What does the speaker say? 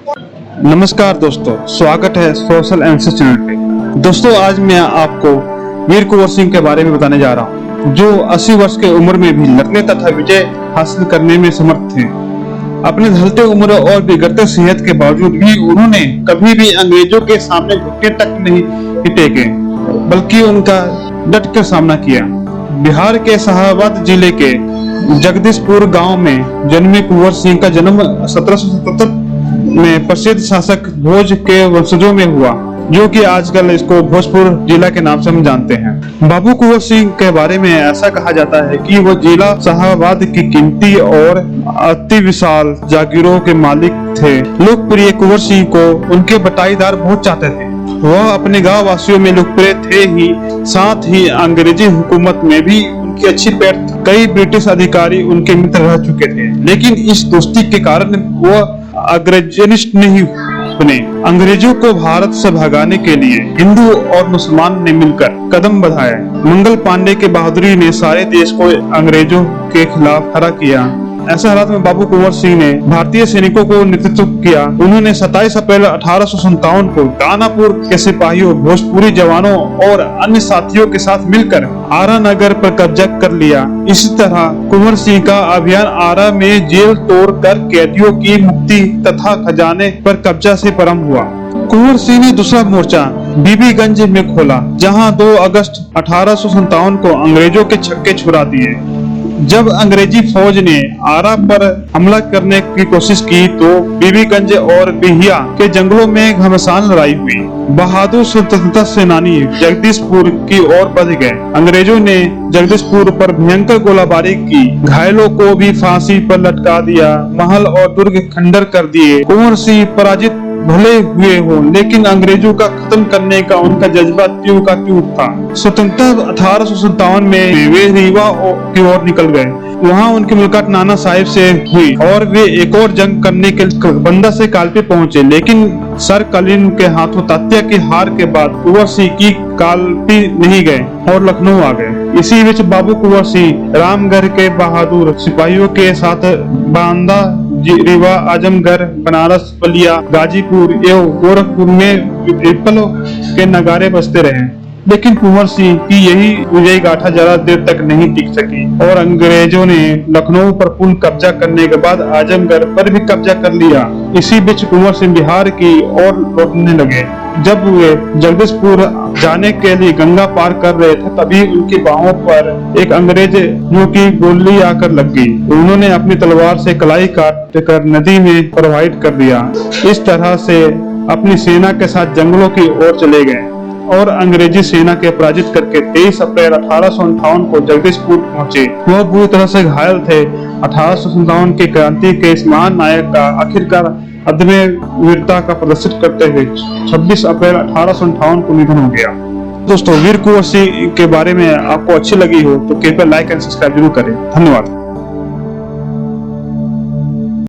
नमस्कार दोस्तों, स्वागत है सोशल एनालिसिस चैनल पे। दोस्तों, आज मैं आपको वीर कुंवर सिंह के बारे में बताने जा रहा हूँ, जो 80 वर्ष की उम्र में भी लड़ने तथा विजय हासिल करने में समर्थ थे। अपने ढलते उम्र और बिगड़ते सेहत के बावजूद भी उन्होंने कभी भी अंग्रेजों के सामने घुटने तक नहीं टेके, बल्कि उनका डट कर सामना किया। बिहार के शाहाबाद जिले के जगदीशपुर गांव में जन्मे कुंवर सिंह का जन्म 1777 में प्रसिद्ध शासक भोज के वंशजों में हुआ, जो कि आजकल इसको भोजपुर जिला के नाम से हम जानते हैं। बाबू कुंवर सिंह के बारे में ऐसा कहा जाता है कि वो जिला शाहाबाद की कीमती और अति विशाल जागीरों के मालिक थे। लोकप्रिय कुंवर सिंह को उनके बटाईदार बहुत चाहते थे। वह अपने गांव वासियों में लोकप्रिय थे ही, साथ ही अंग्रेजी हुकूमत में भी उनकी अच्छी पैठ। कई ब्रिटिश अधिकारी उनके मित्र रह चुके थे, लेकिन इस दोस्ती के कारण वह अग्रजनिष्ठ नहीं बने। अंग्रेजों को भारत से भगाने के लिए हिंदू और मुसलमान ने मिलकर कदम बढ़ाए। मंगल पांडे की बहादुरी ने सारे देश को अंग्रेजों के खिलाफ खड़ा किया। ऐसे हालात में बाबू कुंवर सिंह ने भारतीय सैनिकों को नेतृत्व किया। उन्होंने 27 अप्रैल 1857 को दानापुर के सिपाहियों, भोजपुरी जवानों और अन्य साथियों के साथ मिलकर आरा नगर पर कब्जा कर लिया। इसी तरह कुंवर सिंह का अभियान आरा में जेल तोड़कर कैदियों की मुक्ति तथा खजाने पर कब्जा से प्रारंभ हुआ। कुंवर सिंह ने दूसरा मोर्चा बीबीगंज में खोला, जहां 2 अगस्त 1857 को अंग्रेजों के छक्के छुड़ा दिए। जब अंग्रेजी फौज ने आरा पर हमला करने की कोशिश की तो बीबीगंज और बिहिया के जंगलों में घमासान लड़ाई हुई। बहादुर स्वतंत्रता सेनानी जगदीशपुर की ओर बढ़ गए। अंग्रेजों ने जगदीशपुर पर भयंकर गोलाबारी की, घायलों को भी फांसी पर लटका दिया, महल और दुर्ग खंडर कर दिए। कुंवर सिंह पराजित भले हुए हो, लेकिन अंग्रेजों का खत्म करने का उनका जज्बा त्यों का त्यों था। स्वतंत्रता 1857 में वे रीवा की ओर निकल गए। वहां उनकी मुलाकात नाना साहिब से हुई और वे एक और जंग करने के बंदा से कालपी पहुंचे, लेकिन सर कलीन के हाथों तात्या की हार के बाद कुंवर सिंह की कालपी नहीं गए और लखनऊ आ गए। इसी बीच बाबू कुंवर सिंह रामगढ़ के बहादुर सिपाहियों के साथ बांदा, रीवा, आजमगढ़, बनारस, बलिया, गाजीपुर एवं गोरखपुर में पीपलों के नगारे बजते रहे। लेकिन कुंवर सिंह की यही विजयी गाथा ज्यादा देर तक नहीं टिक सकी और अंग्रेजों ने लखनऊ पर पूर्ण कब्जा करने के बाद आजमगढ़ पर भी कब्जा कर लिया। इसी बीच कुंवर सिंह बिहार की ओर लौटने लगे। जब वे जगदीशपुर जाने के लिए गंगा पार कर रहे थे, तभी उनकी बाहों पर एक अंग्रेज की गोली आकर लग गई। उन्होंने अपनी तलवार से कलाई काट कर नदी में प्रवाहित कर दिया। इस तरह से अपनी सेना के साथ जंगलों की ओर चले गए और अंग्रेजी सेना के पराजित करके 23 अप्रैल 1858 को जगदीशपुर पहुंचे। वह बुरी तरह से घायल थे। 1857 की क्रांति के इस महान नायक का आखिरकार अदम्य वीरता का प्रदर्शित करते हुए 26 अप्रैल 1858 को निधन हो गया। दोस्तों, वीर कुंवर सिंह के बारे में आपको अच्छी लगी हो तो कृपया लाइक एंड सब्सक्राइब जरूर करें। धन्यवाद।